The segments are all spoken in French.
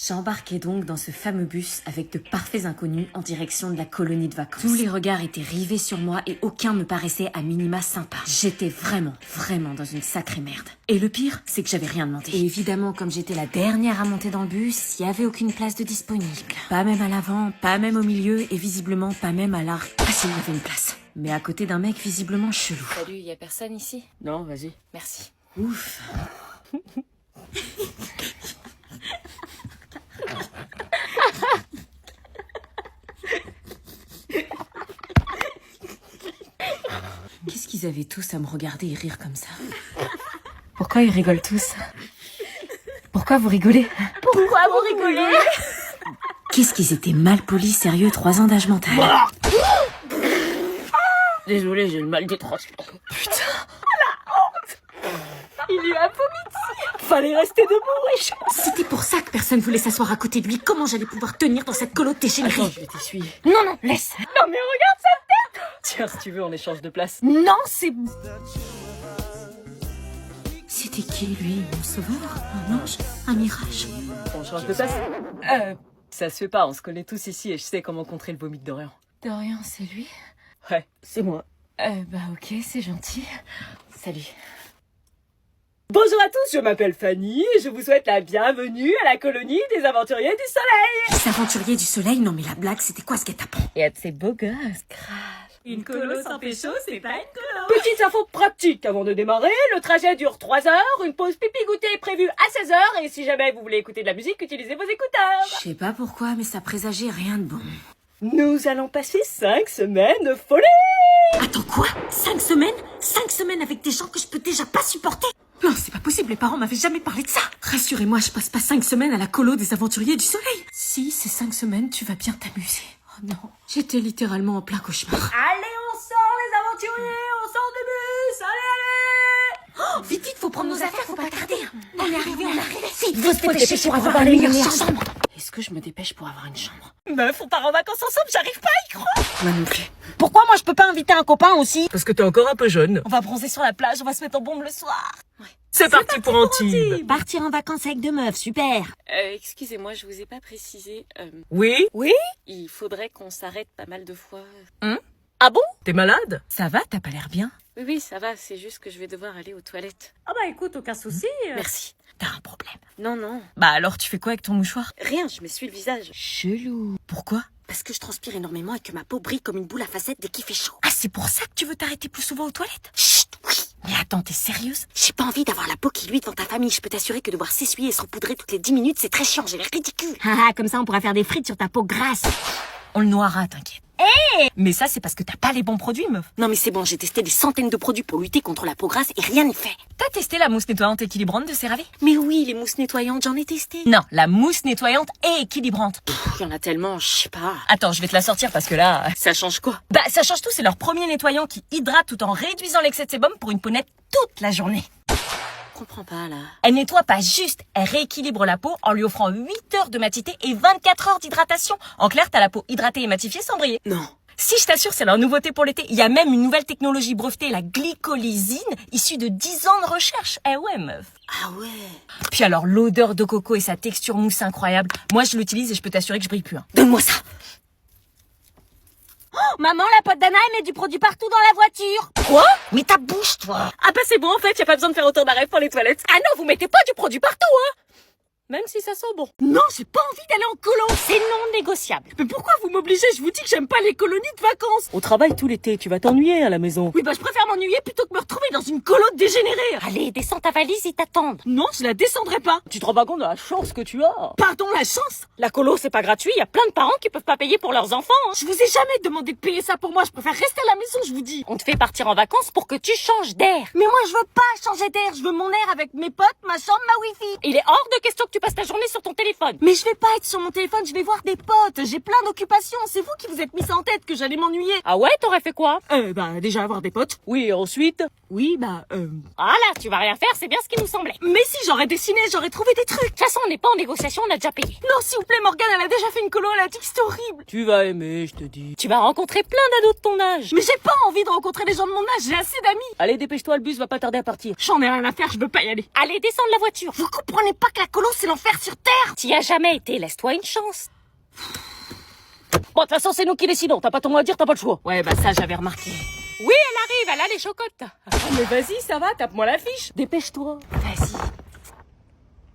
J'embarquais donc dans ce fameux bus avec de parfaits inconnus en direction de la colonie de vacances. Tous les regards étaient rivés sur moi et aucun me paraissait à minima sympa. J'étais vraiment dans une sacrée merde. Et le pire, c'est que j'avais rien demandé. Et évidemment, comme j'étais la dernière à monter dans le bus, il n'y avait aucune place de disponible. Pas même à l'avant, pas même au milieu et visiblement pas même à l'arrière. Ah si, il y avait une place. Mais à côté d'un mec visiblement chelou. Salut, y a personne ici? Non, vas-y. Merci. Ouf. Qu'est-ce qu'ils avaient tous à me regarder et rire comme ça? Pourquoi ils rigolent tous? Pourquoi vous rigolez? Pourquoi vous rigolez? Qu'est-ce qu'ils étaient mal polis, sérieux, 3 ans d'âge mental. Désolé, j'ai le mal des transports. Putain. Il lui a vomi dessus. Fallait rester debout, wesh. C'était pour ça que personne voulait s'asseoir à côté de lui. Comment j'allais pouvoir tenir dans cette colo de Attends, dégénérée? je vais t'essuyer. Non, laisse. Non mais regarde ça. Tiens, si tu veux, on échange de place. Non, c'est... C'était qui, lui? Mon sauveur? Un ange? Un mirage? On change de place? Ça se fait pas, on se connaît tous ici et je sais comment contrer le vomi de Dorian. Dorian, c'est lui? Ouais, c'est moi. Bah ok, c'est gentil. Salut. Bonjour à tous, je m'appelle Fanny et je vous souhaite la bienvenue à la colonie des aventuriers du soleil. Les aventuriers du soleil? Non mais la blague, c'était quoi ce guet-apens? Et à de ces beaux gosses. Une colo sans pécho, c'est pas une colo. Petite info pratique avant de démarrer, le trajet dure 3 heures, une pause pipi goûter est prévue à 16 heures et si jamais vous voulez écouter de la musique, utilisez vos écouteurs. Je sais pas pourquoi, mais ça présageait rien de bon. Nous allons passer 5 semaines de folie. Attends, quoi? 5 semaines? 5 semaines avec des gens que je peux déjà pas supporter? Non, c'est pas possible, les parents m'avaient jamais parlé de ça. Rassurez-moi, je passe pas 5 semaines à la colo des aventuriers du soleil. Si, ces 5 semaines, tu vas bien t'amuser. Oh non, j'étais littéralement en plein cauchemar. Allez, on sort les aventuriers, on sort du bus, allez. Oh, vite, faut prendre nos affaires, faut pas tarder. On est arrivé. Vite, Faut se dépêcher pour avoir les meilleures chambres. Est-ce que je me dépêche pour avoir une chambre? Meuf, on part en vacances ensemble, j'arrive pas à y croire. Moi non plus. Pourquoi moi je peux pas inviter un copain aussi? Parce que t'es encore un peu jeune. On va bronzer sur la plage, on va se mettre en bombe le soir. C'est parti pour Antibes. Partir en vacances avec 2 meufs, super. Excusez-moi, je vous ai pas précisé. Oui? Il faudrait qu'on s'arrête pas mal de fois. Ah bon? T'es malade? Ça va, t'as pas l'air bien? Oui, ça va, c'est juste que je vais devoir aller aux toilettes. Ah bah écoute, aucun souci. Merci. T'as un problème. Non. Bah alors, tu fais quoi avec ton mouchoir? Rien, je m'essuie le visage. Chelou. Pourquoi? Parce que je transpire énormément et que ma peau brille comme une boule à facettes dès qu'il fait chaud. Ah, c'est pour ça que tu veux t'arrêter plus souvent aux toilettes? Chut, oui. Mais attends, t'es sérieuse? J'ai pas envie d'avoir la peau qui luit devant ta famille. Je peux t'assurer que devoir s'essuyer et se repoudrer toutes les 10 minutes, c'est très chiant, j'ai l'air ridicule. Ah, comme ça on pourra faire des frites sur ta peau grasse. On le noiera, t'inquiète. Mais ça, c'est parce que t'as pas les bons produits, meuf. Non mais c'est bon, j'ai testé des centaines de produits pour lutter contre la peau grasse et rien n'y fait. T'as testé la mousse nettoyante équilibrante de CeraVe? Mais oui, les mousses nettoyantes, j'en ai testé. Non, la mousse nettoyante et équilibrante. Il y en a tellement, je sais pas. Attends, je vais te la sortir parce que là... Ça change quoi? Bah, ça change tout, c'est leur premier nettoyant qui hydrate tout en réduisant l'excès de sébum pour une peau nette toute la journée. Je comprends pas là. Elle nettoie pas juste, elle rééquilibre la peau en lui offrant 8 heures de matité et 24 heures d'hydratation. En clair, t'as la peau hydratée et matifiée sans briller. Non. Si, je t'assure, c'est leur nouveauté pour l'été. Il y a même une nouvelle technologie brevetée, la glycolysine, issue de 10 ans de recherche. Eh ouais, meuf. Ah ouais. Puis alors, l'odeur de coco et sa texture mousse incroyable. Moi, je l'utilise et je peux t'assurer que je brille plus. Donne-moi ça. Maman, la pote d'Anna, elle met du produit partout dans la voiture. Quoi? Mais ta bouche, toi. Ah bah c'est bon en fait, y a pas besoin de faire autant d'arrêts pour les toilettes. Ah non, vous mettez pas du produit partout, hein. Même si ça sent bon. Non, j'ai pas envie d'aller en colo. C'est non négociable. Mais pourquoi vous m'obligez? Je vous dis que j'aime pas les colonies de vacances. On travaille tout l'été, tu vas t'ennuyer à la maison. Oui, bah je préfère m'ennuyer plutôt que me retrouver dans une colo de dégénérés. Allez, descends ta valise, ils t'attendent. Non, je la descendrai pas. Tu te rends pas compte de la chance que tu as? Pardon, la chance? La colo c'est pas gratuit, y a plein de parents qui peuvent pas payer pour leurs enfants. Je vous ai jamais demandé de payer ça pour moi. Je préfère rester à la maison, je vous dis. On te fait partir en vacances pour que tu changes d'air. Mais moi, je veux pas changer d'air. Je veux mon air avec mes potes, ma chambre, ma wifi. Il est hors de question que tu passes ta journée sur ton téléphone. Mais je vais pas être sur mon téléphone, je vais voir des potes. J'ai plein d'occupations. C'est vous qui vous êtes mis ça en tête que j'allais m'ennuyer. Ah ouais, t'aurais fait quoi? Bah, déjà avoir des potes. Oui, et ensuite? Oui, bah, Ah là, tu vas rien faire, c'est bien ce qui nous semblait. De Mais si j'aurais dessiné, j'aurais trouvé des trucs. toute façon, on n'est pas en négociation, on a déjà payé. Non, s'il vous plaît, Morgane, elle a déjà fait une colo, elle a dit que c'était horrible. Tu vas aimer, je te dis. Tu vas rencontrer plein d'ados de ton âge. Mais j'ai pas envie de rencontrer les gens de mon âge, j'ai assez d'amis. Allez, dépêche-toi, le bus va pas tarder à partir. J'en ai rien à faire, je veux pas y aller. Allez, descends de la voiture. Vous comprenez pas que la colo, c'est c'est l'enfer sur Terre. T'y as jamais été, laisse-toi une chance. Bon, de toute façon, c'est nous qui décidons. T'as pas ton mot à dire, t'as pas le choix. Ouais, bah ça, j'avais remarqué. Oui, elle arrive, elle a les chocottes. Oh, mais vas-y, ça va, tape-moi la fiche. Dépêche-toi. Vas-y.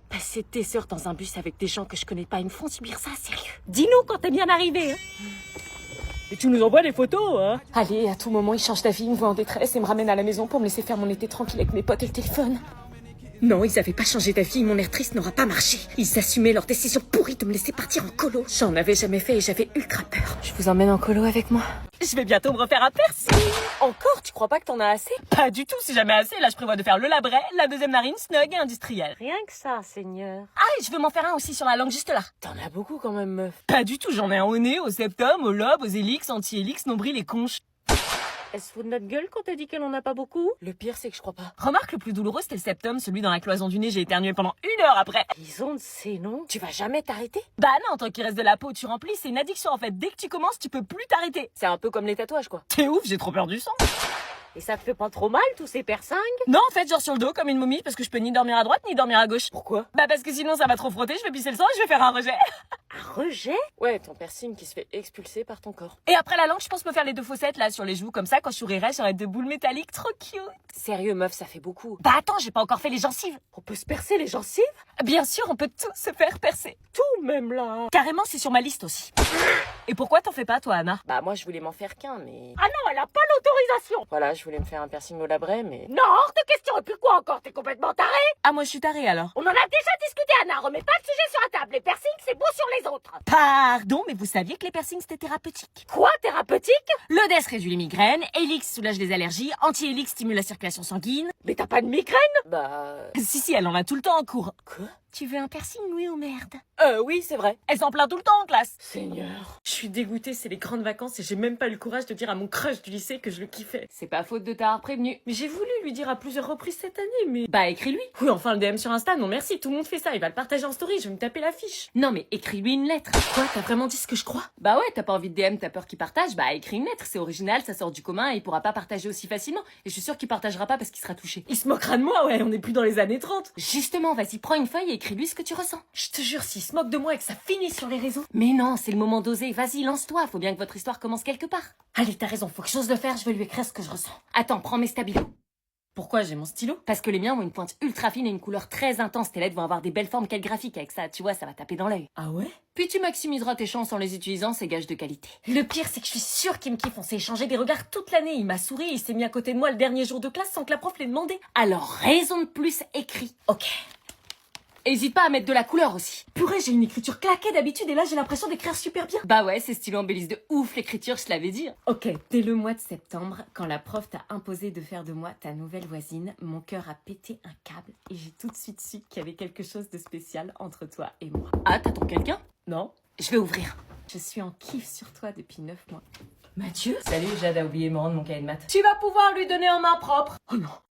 Passer des heures dans un bus avec des gens que je connais pas, ils me font subir ça, sérieux. Dis-nous quand t'es bien arrivé. Hein. Et tu nous envoies des photos, hein? Allez, à tout moment, il change d'avis, il me voit en détresse et me ramène à la maison pour me laisser faire mon été tranquille avec mes potes et le téléphone. Non, ils avaient pas changé d'avis, mon air triste n'aura pas marché. Ils assumaient leur décision pourrie de me laisser partir en colo. J'en avais jamais fait et j'avais ultra peur. Je vous emmène en colo avec moi? Je vais bientôt me refaire un piercing. Encore, tu crois pas que t'en as assez? Pas du tout, si jamais assez. Là, je prévois de faire le labret, la deuxième narine, snug et industrielle. Rien que ça, Seigneur. Ah, et je veux m'en faire un aussi sur la langue juste là. T'en as beaucoup quand même, meuf. Pas du tout, j'en ai un au nez, au septum, au lobe, aux hélix, anti-hélix, nombril et conches. Elle se fout de notre gueule quand t'as dit qu'elle en a pas beaucoup? Le pire, c'est que je crois pas. Remarque, le plus douloureux, c'était le septum, celui dans la cloison du nez, j'ai éternué pendant 1 heure après. Ils ont de ces noms. Tu vas jamais t'arrêter? Bah non, tant qu'il reste de la peau, tu remplis, c'est une addiction en fait. Dès que tu commences, tu peux plus t'arrêter. C'est un peu comme les tatouages, quoi. T'es ouf, j'ai trop peur du sang. Et ça te fait pas trop mal, tous ces piercings? Non, en fait, genre sur le dos comme une momie, parce que je peux ni dormir à droite, ni dormir à gauche. Pourquoi? Bah parce que sinon ça va trop frotter, je vais pisser le sang et je vais faire un rejet. Un rejet? Ouais, ton piercing qui se fait expulser par ton corps. Et après la langue, je pense me faire les 2 fossettes là sur les joues, comme ça quand je sourirai, j'aurai 2 boules métalliques trop cute. Sérieux, meuf, ça fait beaucoup. Bah attends, j'ai pas encore fait les gencives. On peut se percer les gencives? Bien sûr, on peut tout se faire percer. Tout, même là. Carrément, c'est sur ma liste aussi. Et pourquoi t'en fais pas toi, Anna? Bah, moi, je voulais m'en faire qu'un, mais... Ah non, elle a pas l'autorisation. Voilà, je voulais me faire un piercing au labret, mais... Non, hors de question. Et puis quoi encore? T'es complètement taré? Ah moi je suis tarée alors. On en a déjà discuté, Anna. Remets pas le sujet sur la table. Les piercings, c'est beau sur les autres. Pardon, mais vous saviez que les piercings c'était thérapeutique? Quoi, thérapeutique? Le DES réduit les migraines, Helix soulage les allergies, Anti-Helix stimule la circulation sanguine. Mais t'as pas de migraine? Bah... Si, elle en a tout le temps en cours. Quoi? Tu veux un piercing, oui ou merde? Oui, c'est vrai. Elle s'en plaint tout le temps en classe. Seigneur. Je suis dégoûtée, c'est les grandes vacances et j'ai même pas eu le courage de dire à mon crush du lycée que je le kiffais. C'est pas faute de t'avoir prévenu. Mais j'ai voulu lui dire à plusieurs reprises cette année, mais... Bah, écris-lui. Oui, enfin le DM sur Insta, non merci, tout le monde fait ça, il va le partager en story, je vais me taper l'affiche. Non, mais écris-lui une lettre. Quoi, t'as vraiment dit ce que je crois? Bah ouais, t'as pas envie de DM, t'as peur qu'il partage, bah écris une lettre, c'est original, ça sort du commun et il pourra pas partager aussi facilement. Et je suis sûre qu'il partagera pas parce qu'il sera touché. Il se moquera de moi, ouais, on est plus dans les années 30. Justement, vas-y, prends une feuille et écris-lui ce que tu ressens. Je te jure, s'il se moque de moi et que ça finisse sur les réseaux. Mais non, c'est le moment d'oser, vas-y, lance-toi, faut bien que votre histoire commence quelque part. Allez, t'as raison, faut que j'ose le faire, je vais lui écrire ce que je ressens. Attends, prends mes stabilos. Pourquoi j'ai mon stylo? Parce que les miens ont une pointe ultra fine et une couleur très intense. Tes lettres vont avoir des belles formes calligraphiques avec ça, tu vois, ça va taper dans l'œil. Ah ouais? Puis tu maximiseras tes chances en les utilisant, c'est gage de qualité. Le pire, c'est que je suis sûre qu'il me kiffe, on s'est échangé des regards toute l'année, il m'a souri, il s'est mis à côté de moi le dernier jour de classe sans que la prof l'ait demandé. Alors, raison de plus, écrit. Ok. Hésite pas à mettre de la couleur aussi. Purée, j'ai une écriture claquée d'habitude et là j'ai l'impression d'écrire super bien. Bah ouais, ces stylos embellissent de ouf l'écriture, je te l'avais dit. Ok, dès le mois de septembre, quand la prof t'a imposé de faire de moi ta nouvelle voisine, mon cœur a pété un câble et j'ai tout de suite su qu'il y avait quelque chose de spécial entre toi et moi. Ah, t'attends quelqu'un? Non? Je vais ouvrir. Je suis en kiff sur toi depuis 9 mois. Mathieu? Salut, Jade a oublié de me rendre mon cahier de maths. Tu vas pouvoir lui donner en main propre. Oh non.